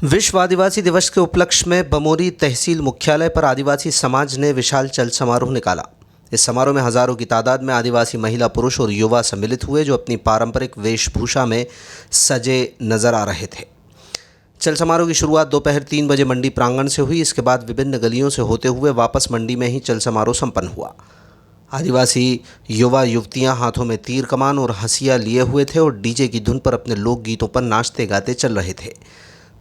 विश्व आदिवासी दिवस के उपलक्ष्य में बमोरी तहसील मुख्यालय पर आदिवासी समाज ने विशाल चल समारोह निकाला। इस समारोह में हजारों की तादाद में आदिवासी महिला, पुरुष और युवा सम्मिलित हुए, जो अपनी पारंपरिक वेशभूषा में सजे नजर आ रहे थे। चल समारोह की शुरुआत दोपहर 3 बजे मंडी प्रांगण से हुई। इसके बाद विभिन्न गलियों से होते हुए वापस मंडी में ही चल समारोह संपन्न हुआ। आदिवासी युवा युवतियां हाथों में तीर कमान और हंसिया लिए हुए थे और डीजे की धुन पर अपने लोकगीतों पर नाचते गाते चल रहे थे।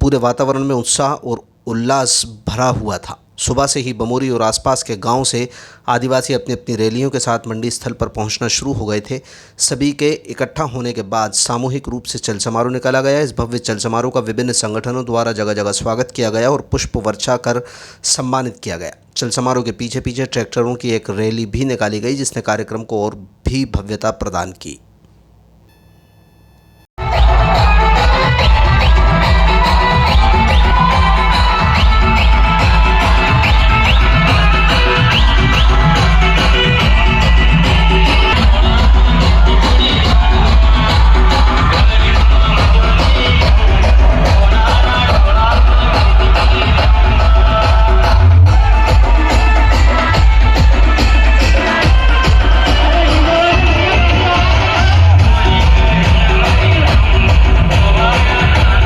पूरे वातावरण में उत्साह और उल्लास भरा हुआ था। सुबह से ही बमोरी और आसपास के गांव से आदिवासी अपनी अपनी रैलियों के साथ मंडी स्थल पर पहुंचना शुरू हो गए थे। सभी के इकट्ठा होने के बाद सामूहिक रूप से चल समारोह निकाला गया। इस भव्य चल समारोह का विभिन्न संगठनों द्वारा जगह जगह स्वागत किया गया और पुष्प वर्षा कर सम्मानित किया गया। चल समारोह के पीछे पीछे ट्रैक्टरों की एक रैली भी निकाली गई, जिसने कार्यक्रम को और भी भव्यता प्रदान की।